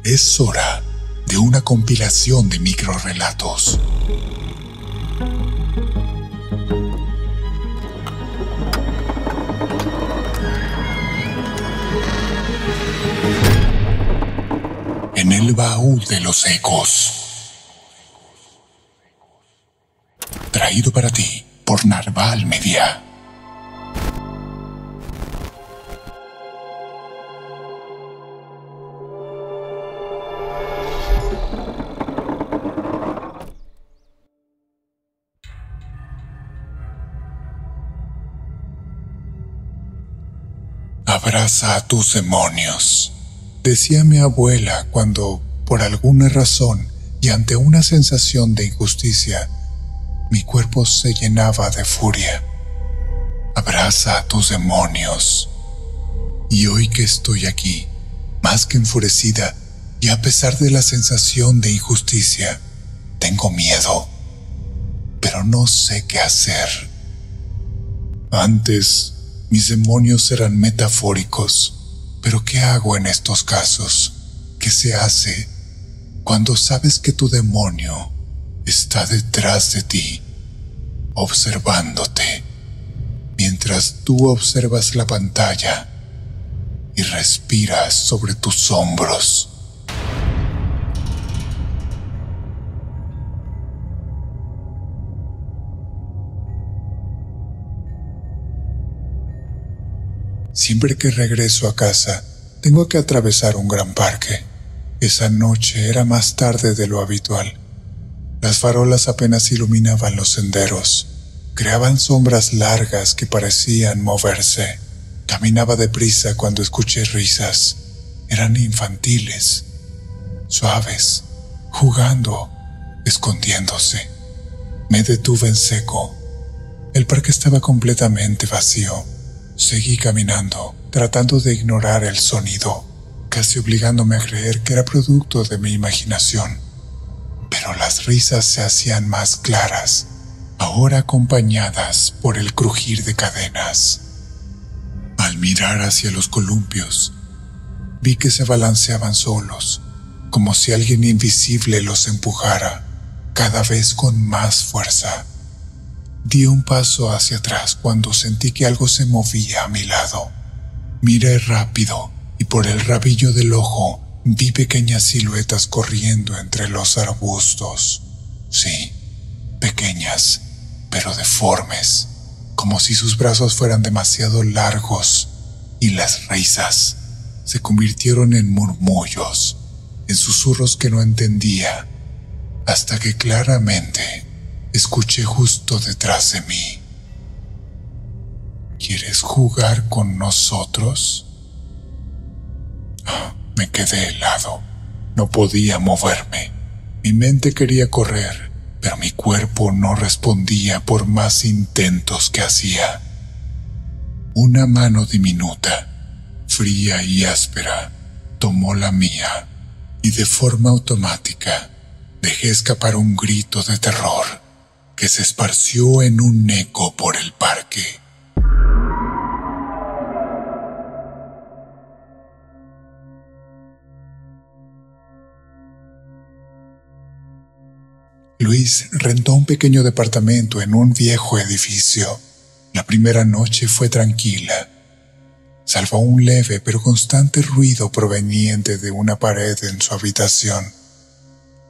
Es hora de una compilación de microrrelatos. En el baúl de los ecos. Traído para ti por Narval Media. Abraza a tus demonios, decía mi abuela cuando, por alguna razón y ante una sensación de injusticia, mi cuerpo se llenaba de furia. Abraza a tus demonios. Y hoy que estoy aquí, más que enfurecida, y a pesar de la sensación de injusticia, tengo miedo, pero no sé qué hacer. Antes, mis demonios eran metafóricos, pero ¿qué hago en estos casos? ¿Qué se hace cuando sabes que tu demonio está detrás de ti, observándote, mientras tú observas la pantalla y respiras sobre tus hombros? Siempre que regreso a casa, tengo que atravesar un gran parque. Esa noche era más tarde de lo habitual. Las farolas apenas iluminaban los senderos. Creaban sombras largas que parecían moverse. Caminaba deprisa cuando escuché risas. Eran infantiles, suaves, jugando, escondiéndose. Me detuve en seco. El parque estaba completamente vacío. Seguí caminando, tratando de ignorar el sonido, casi obligándome a creer que era producto de mi imaginación. Pero las risas se hacían más claras, ahora acompañadas por el crujir de cadenas. Al mirar hacia los columpios, vi que se balanceaban solos, como si alguien invisible los empujara, cada vez con más fuerza. Di un paso hacia atrás cuando sentí que algo se movía a mi lado. Miré rápido y por el rabillo del ojo vi pequeñas siluetas corriendo entre los arbustos. Sí, pequeñas, pero deformes, como si sus brazos fueran demasiado largos, y las risas se convirtieron en murmullos, en susurros que no entendía, hasta que claramente escuché justo detrás de mí: ¿quieres jugar con nosotros? Me quedé helado. No podía moverme. Mi mente quería correr, pero mi cuerpo no respondía por más intentos que hacía. Una mano diminuta, fría y áspera, tomó la mía y de forma automática dejé escapar un grito de terror que se esparció en un eco por el parque. Luis rentó un pequeño departamento en un viejo edificio. La primera noche fue tranquila, salvo un leve pero constante ruido proveniente de una pared en su habitación.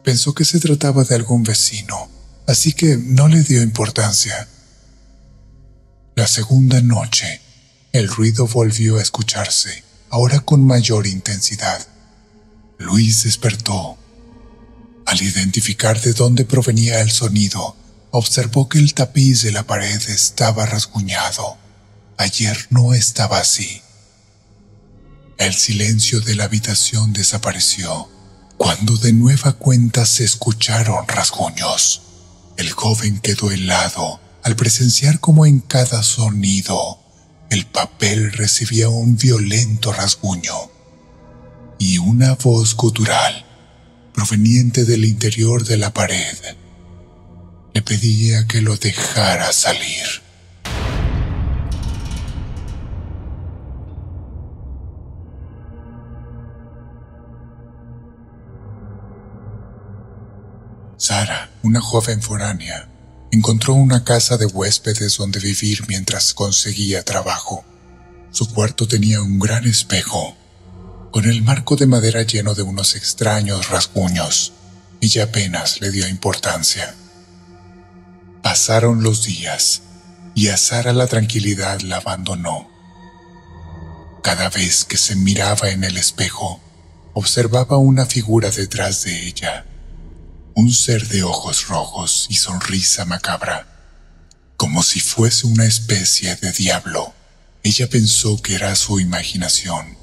Pensó que se trataba de algún vecino, así que no le dio importancia. La segunda noche, el ruido volvió a escucharse, ahora con mayor intensidad. Luis despertó. Al identificar de dónde provenía el sonido, observó que el tapiz de la pared estaba rasguñado. Ayer no estaba así. El silencio de la habitación desapareció cuando de nueva cuenta se escucharon rasguños. El joven quedó helado al presenciar cómo en cada sonido el papel recibía un violento rasguño, y una voz gutural proveniente del interior de la pared le pedía que lo dejara salir. Sara, una joven foránea, encontró una casa de huéspedes donde vivir mientras conseguía trabajo. Su cuarto tenía un gran espejo, con el marco de madera lleno de unos extraños rasguños. Ella apenas le dio importancia. Pasaron los días y a Sara la tranquilidad la abandonó. Cada vez que se miraba en el espejo, observaba una figura detrás de ella, un ser de ojos rojos y sonrisa macabra, como si fuese una especie de diablo. Ella pensó que era su imaginación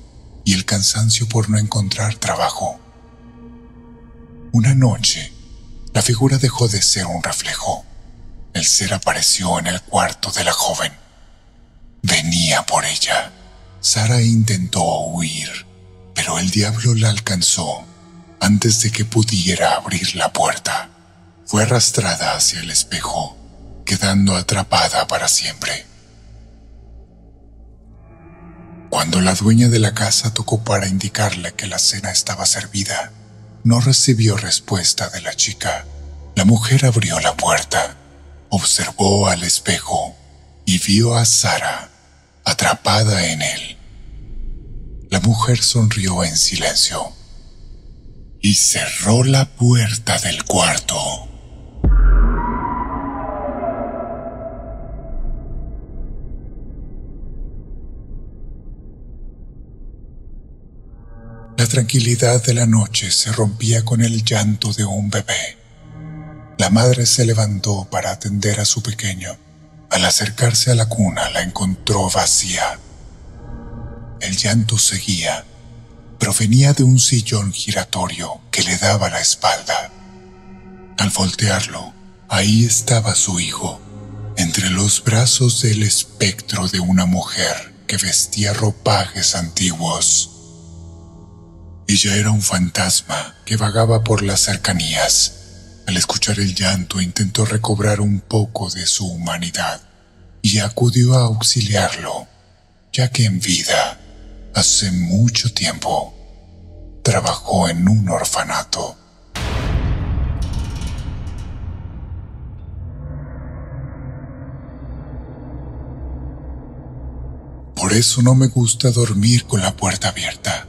y el cansancio por no encontrar trabajo. Una noche, la figura dejó de ser un reflejo. El ser apareció en el cuarto de la joven. Venía por ella. Sara intentó huir, pero el diablo la alcanzó antes de que pudiera abrir la puerta. Fue arrastrada hacia el espejo, quedando atrapada para siempre. Cuando la dueña de la casa tocó para indicarle que la cena estaba servida, no recibió respuesta de la chica. La mujer abrió la puerta, observó al espejo y vio a Sara atrapada en él. La mujer sonrió en silencio y cerró la puerta del cuarto. La tranquilidad de la noche se rompía con el llanto de un bebé. La madre se levantó para atender a su pequeño. Al acercarse a la cuna, la encontró vacía. El llanto seguía. Provenía de un sillón giratorio que le daba la espalda. Al voltearlo, ahí estaba su hijo, entre los brazos del espectro de una mujer que vestía ropajes antiguos. Ella era un fantasma que vagaba por las cercanías. Al escuchar el llanto, intentó recobrar un poco de su humanidad y acudió a auxiliarlo, ya que en vida, hace mucho tiempo, trabajó en un orfanato. Por eso no me gusta dormir con la puerta abierta.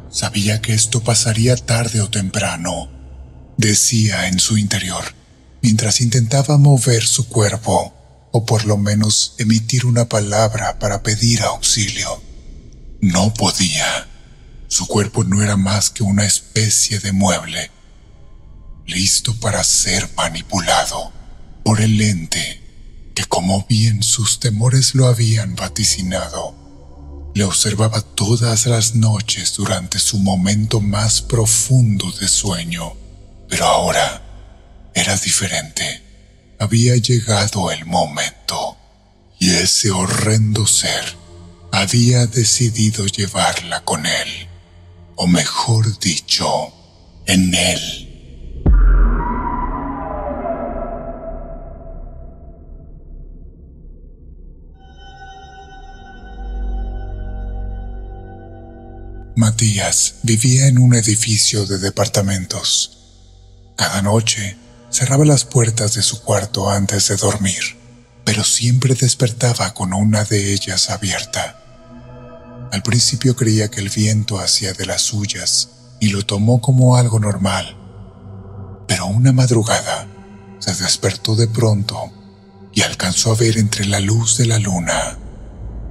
Sabía que esto pasaría tarde o temprano, decía en su interior, mientras intentaba mover su cuerpo, o por lo menos emitir una palabra para pedir auxilio. No podía. Su cuerpo no era más que una especie de mueble, listo para ser manipulado por el ente que, como bien sus temores lo habían vaticinado, le observaba todas las noches durante su momento más profundo de sueño. Pero ahora era diferente. Había llegado el momento, y ese horrendo ser había decidido llevarla con él, o mejor dicho, en él. Matías vivía en un edificio de departamentos. Cada noche cerraba las puertas de su cuarto antes de dormir, pero siempre despertaba con una de ellas abierta. Al principio creía que el viento hacía de las suyas y lo tomó como algo normal, pero una madrugada se despertó de pronto y alcanzó a ver entre la luz de la luna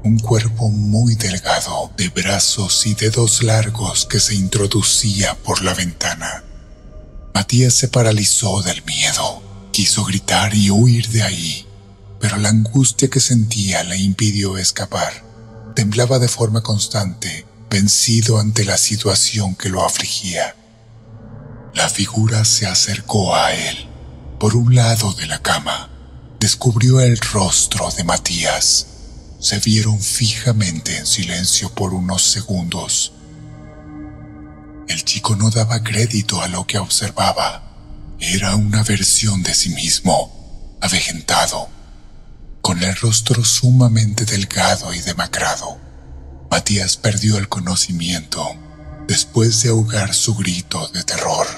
un cuerpo muy delgado, de brazos y dedos largos que se introducía por la ventana. Matías se paralizó del miedo. Quiso gritar y huir de ahí, pero la angustia que sentía le impidió escapar. Temblaba de forma constante, vencido ante la situación que lo afligía. La figura se acercó a él. Por un lado de la cama, descubrió el rostro de Matías. Se vieron fijamente en silencio por unos segundos. El chico no daba crédito a lo que observaba. Era una versión de sí mismo, avejentado, con el rostro sumamente delgado y demacrado. Matías perdió el conocimiento después de ahogar su grito de terror.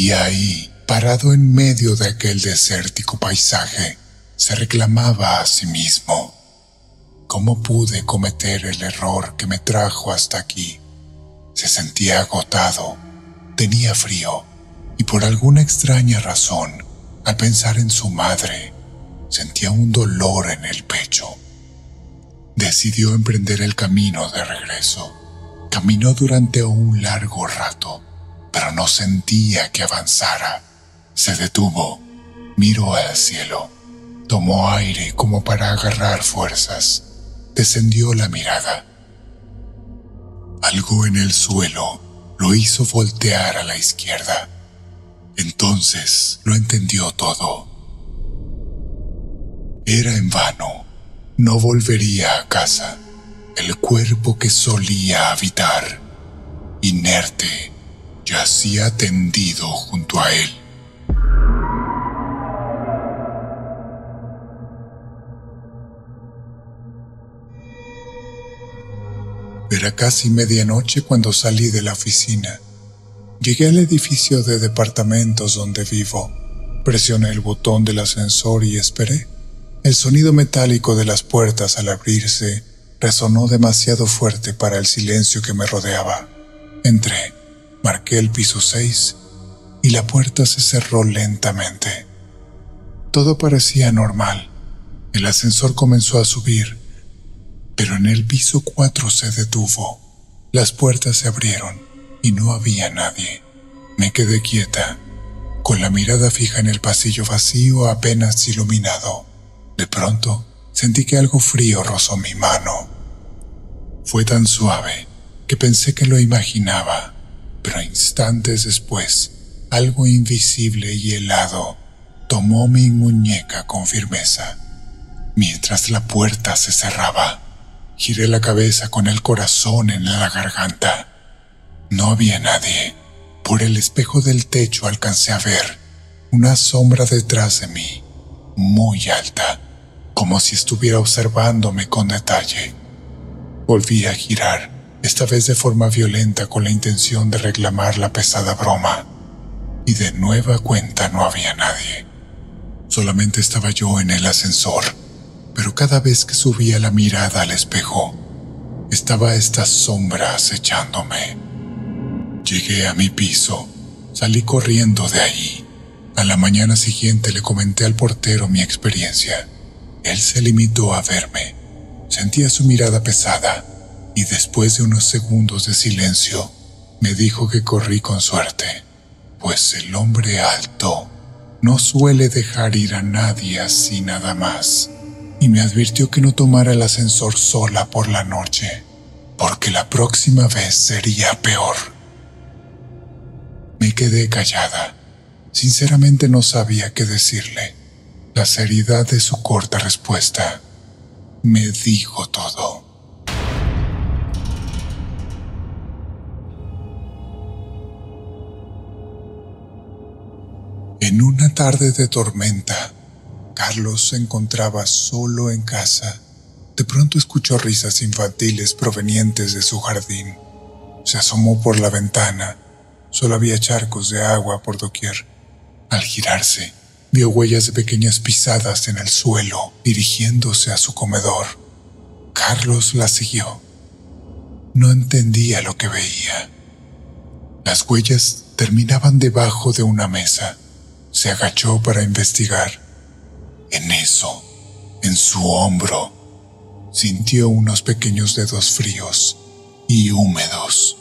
Y ahí, parado en medio de aquel desértico paisaje, se reclamaba a sí mismo: ¿cómo pude cometer el error que me trajo hasta aquí? Se sentía agotado, tenía frío, y por alguna extraña razón, al pensar en su madre, sentía un dolor en el pecho. Decidió emprender el camino de regreso. Caminó durante un largo rato, pero no sentía que avanzara. Se detuvo, miró al cielo, tomó aire como para agarrar fuerzas, descendió la mirada. Algo en el suelo lo hizo voltear a la izquierda. Entonces lo entendió todo. Era en vano. No volvería a casa. El cuerpo que solía habitar, inerte, yacía tendido junto a él. Era casi medianoche cuando salí de la oficina. Llegué al edificio de departamentos donde vivo. Presioné el botón del ascensor y esperé. El sonido metálico de las puertas al abrirse resonó demasiado fuerte para el silencio que me rodeaba. Entré, marqué el piso 6 y la puerta se cerró lentamente. Todo parecía normal. El ascensor comenzó a subir, pero en el piso 4 se detuvo. Las puertas se abrieron y no había nadie. Me quedé quieta, con la mirada fija en el pasillo vacío apenas iluminado. De pronto, sentí que algo frío rozó mi mano. Fue tan suave que pensé que lo imaginaba, pero instantes después, algo invisible y helado tomó mi muñeca con firmeza. Mientras la puerta se cerraba, giré la cabeza con el corazón en la garganta. No había nadie. Por el espejo del techo alcancé a ver una sombra detrás de mí, muy alta, como si estuviera observándome con detalle. Volví a girar, esta vez de forma violenta con la intención de reclamar la pesada broma. Y de nueva cuenta no había nadie. Solamente estaba yo en el ascensor, pero cada vez que subía la mirada al espejo, estaba esta sombra acechándome. Llegué a mi piso, salí corriendo de ahí. A la mañana siguiente le comenté al portero mi experiencia. Él se limitó a verme. Sentía su mirada pesada y después de unos segundos de silencio me dijo que corrí con suerte, pues el hombre alto no suele dejar ir a nadie así nada más, y me advirtió que no tomara el ascensor sola por la noche, porque la próxima vez sería peor. Me quedé callada. Sinceramente no sabía qué decirle. La seriedad de su corta respuesta me dijo todo. En una tarde de tormenta, Carlos se encontraba solo en casa. De pronto escuchó risas infantiles provenientes de su jardín. Se asomó por la ventana. Solo había charcos de agua por doquier. Al girarse, vio huellas de pequeñas pisadas en el suelo, dirigiéndose a su comedor. Carlos la siguió. No entendía lo que veía. Las huellas terminaban debajo de una mesa. Se agachó para investigar. En eso, en su hombro, sintió unos pequeños dedos fríos y húmedos.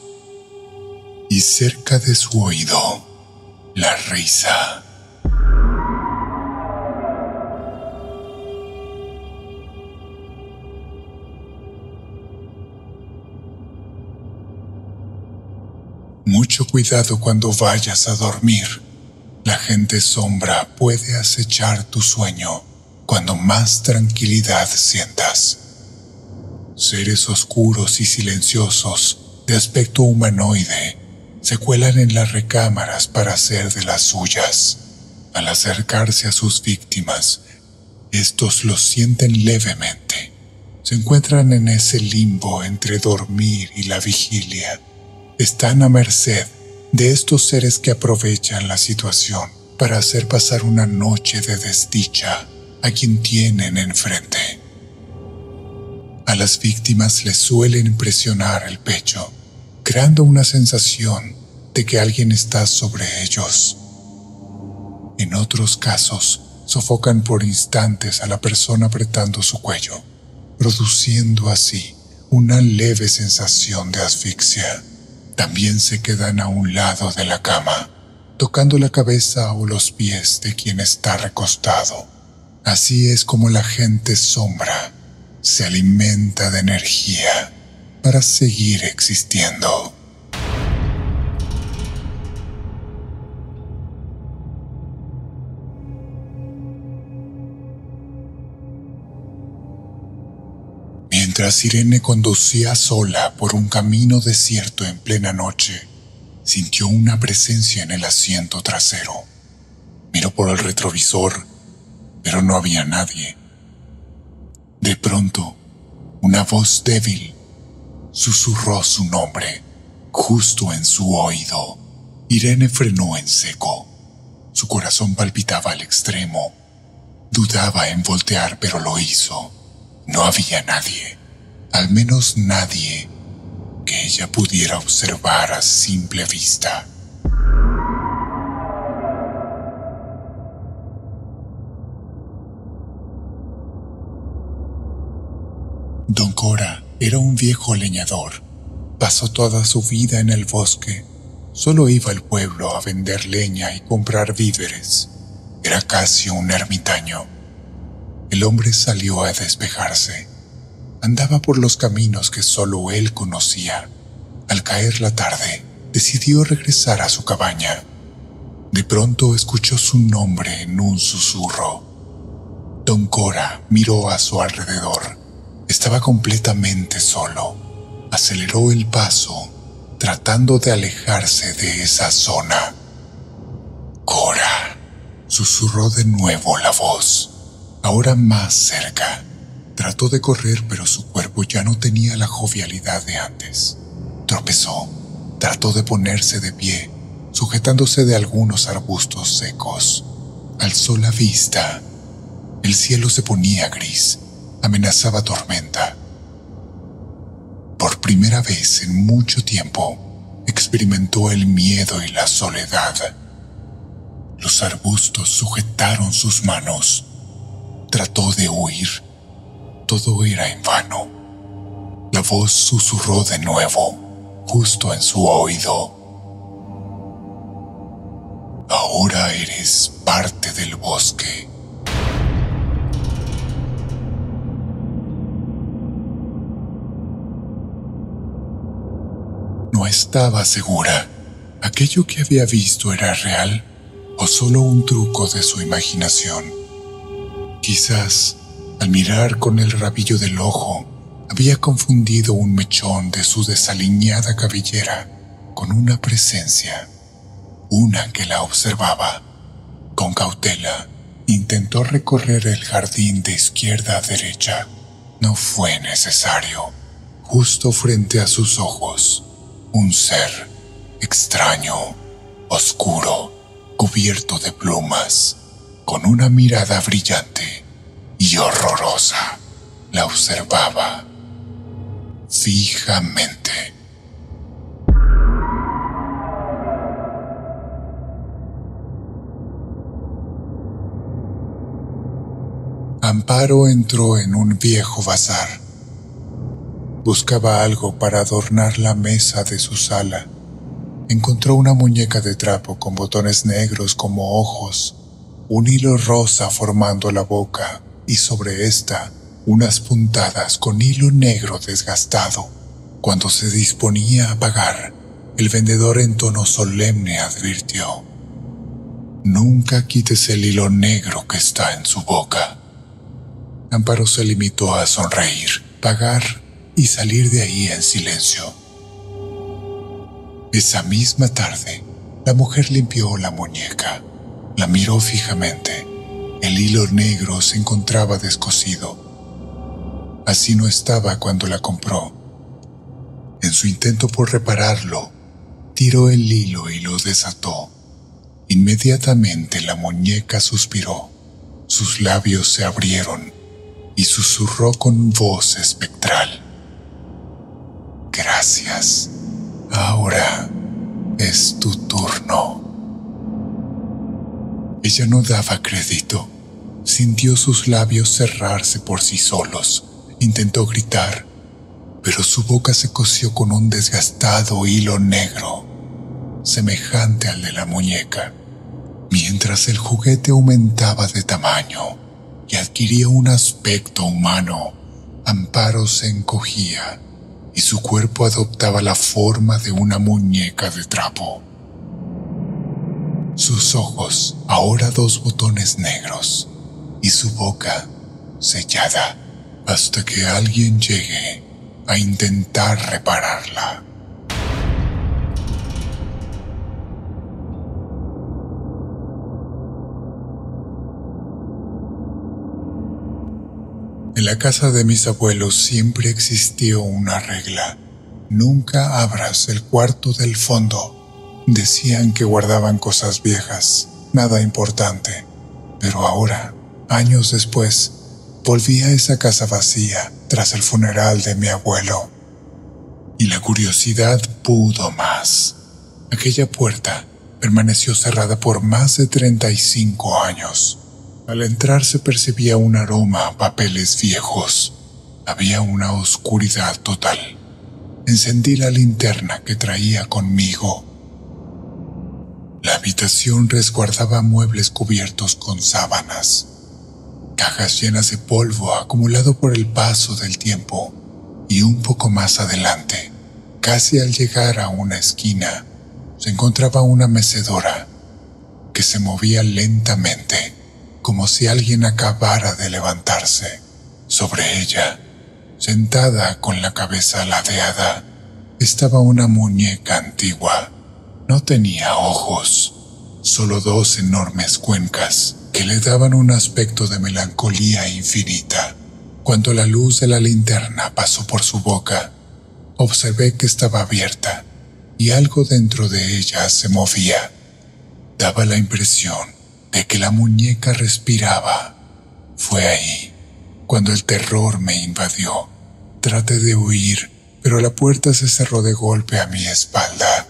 Y cerca de su oído, la risa. Mucho cuidado cuando vayas a dormir. La gente sombra puede acechar tu sueño cuando más tranquilidad sientas. Seres oscuros y silenciosos, de aspecto humanoide, se cuelan en las recámaras para hacer de las suyas. Al acercarse a sus víctimas, estos los sienten levemente. Se encuentran en ese limbo entre dormir y la vigilia. Están a merced de estos seres que aprovechan la situación para hacer pasar una noche de desdicha a quien tienen enfrente. A las víctimas les suelen presionar el pecho, creando una sensación de que alguien está sobre ellos. En otros casos, sofocan por instantes a la persona apretando su cuello, produciendo así una leve sensación de asfixia. También se quedan a un lado de la cama, tocando la cabeza o los pies de quien está recostado. Así es como la gente sombra se alimenta de energía para seguir existiendo. Mientras Irene conducía sola por un camino desierto en plena noche, sintió una presencia en el asiento trasero. Miró por el retrovisor, pero no había nadie. De pronto, una voz débil susurró su nombre justo en su oído. Irene frenó en seco. Su corazón palpitaba al extremo. Dudaba en voltear, pero lo hizo. No había nadie, al menos nadie que ella pudiera observar a simple vista. Don Cora era un viejo leñador. Pasó toda su vida en el bosque. Solo iba al pueblo a vender leña y comprar víveres. Era casi un ermitaño. El hombre salió a despejarse. Andaba por los caminos que solo él conocía. Al caer la tarde, decidió regresar a su cabaña. De pronto escuchó su nombre en un susurro. Don Cora miró a su alrededor. Estaba completamente solo. Aceleró el paso, tratando de alejarse de esa zona. «Cora», susurró de nuevo la voz, ahora más cerca. Trató de correr, pero su cuerpo ya no tenía la jovialidad de antes. Tropezó, trató de ponerse de pie, sujetándose de algunos arbustos secos. Alzó la vista. El cielo se ponía gris. Amenazaba tormenta. Por primera vez en mucho tiempo, experimentó el miedo y la soledad. Los arbustos sujetaron sus manos. Trató de huir. Todo era en vano. La voz susurró de nuevo, justo en su oído. «Ahora eres parte del bosque». No estaba segura. ¿Aquello que había visto era real o solo un truco de su imaginación? Quizás, al mirar con el rabillo del ojo, había confundido un mechón de su desaliñada cabellera con una presencia, una que la observaba. Con cautela, intentó recorrer el jardín de izquierda a derecha. No fue necesario. Justo frente a sus ojos, un ser extraño, oscuro, cubierto de plumas, con una mirada brillante y horrorosa, la observaba fijamente. Amparo entró en un viejo bazar. Buscaba algo para adornar la mesa de su sala. Encontró una muñeca de trapo con botones negros como ojos, un hilo rosa formando la boca y sobre esta unas puntadas con hilo negro desgastado. Cuando se disponía a pagar, el vendedor en tono solemne advirtió: «Nunca quites el hilo negro que está en su boca». Amparo se limitó a sonreír, pagar y salir de ahí en silencio. Esa misma tarde, la mujer limpió la muñeca, la miró fijamente. El hilo negro se encontraba descosido. Así no estaba cuando la compró. En su intento por repararlo, Tiró el hilo y lo desató. Inmediatamente la muñeca suspiró, sus labios se abrieron y susurró con voz espectral: «Gracias, ahora es tu turno». Ella no daba crédito. Sintió sus labios cerrarse por sí solos. Intentó gritar, pero su boca se cosió con un desgastado hilo negro, semejante al de la muñeca. Mientras el juguete aumentaba de tamaño y adquiría un aspecto humano, Amparo se encogía y su cuerpo adoptaba la forma de una muñeca de trapo. Sus ojos, ahora 2 botones negros, y su boca sellada, hasta que alguien llegue a intentar repararla. En la casa de mis abuelos siempre existió una regla: nunca abras el cuarto del fondo. Decían que guardaban cosas viejas, nada importante, pero ahora, años después, volví a esa casa vacía tras el funeral de mi abuelo. Y la curiosidad pudo más. Aquella puerta permaneció cerrada por más de 35 años. Al entrar se percibía un aroma a papeles viejos. Había una oscuridad total. Encendí la linterna que traía conmigo. La habitación resguardaba muebles cubiertos con sábanas, cajas llenas de polvo acumulado por el paso del tiempo, y un poco más adelante, casi al llegar a una esquina, se encontraba una mecedora que se movía lentamente, como si alguien acabara de levantarse. Sobre ella, sentada con la cabeza ladeada, estaba una muñeca antigua. No tenía ojos, solo 2 enormes cuencas que le daban un aspecto de melancolía infinita. Cuando la luz de la linterna pasó por su boca, observé que estaba abierta y algo dentro de ella se movía. Daba la impresión de que la muñeca respiraba. Fue ahí cuando el terror me invadió. Traté de huir, pero la puerta se cerró de golpe a mi espalda.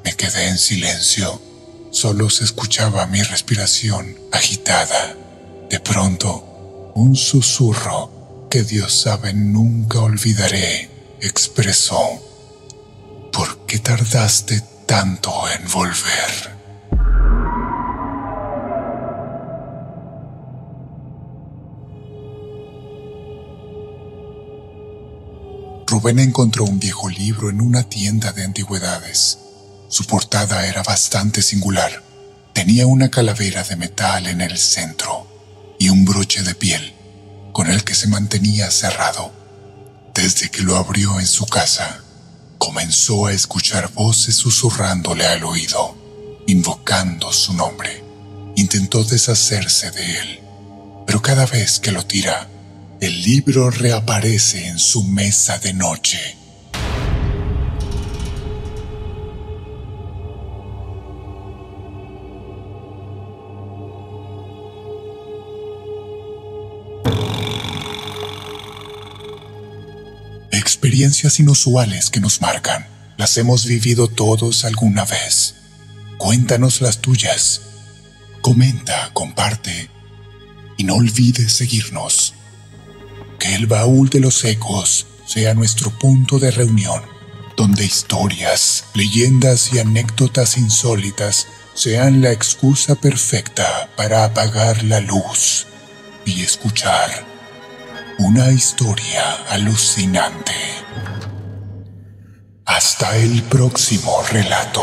Me quedé en silencio. Solo se escuchaba mi respiración agitada. De pronto, un susurro que Dios sabe nunca olvidaré expresó: ¿por qué tardaste tanto en volver? Rubén encontró un viejo libro en una tienda de antigüedades. Su portada era bastante singular. Tenía una calavera de metal en el centro y un broche de piel con el que se mantenía cerrado. Desde que lo abrió en su casa, comenzó a escuchar voces susurrándole al oído, invocando su nombre. Intentó deshacerse de él, pero cada vez que lo tira, el libro reaparece en su mesa de noche. Experiencias inusuales que nos marcan. Las hemos vivido todos alguna vez. Cuéntanos las tuyas. Comenta, comparte y no olvides seguirnos. Que el baúl de los ecos sea nuestro punto de reunión, donde historias, leyendas y anécdotas insólitas sean la excusa perfecta para apagar la luz y escuchar una historia alucinante. Hasta el próximo relato.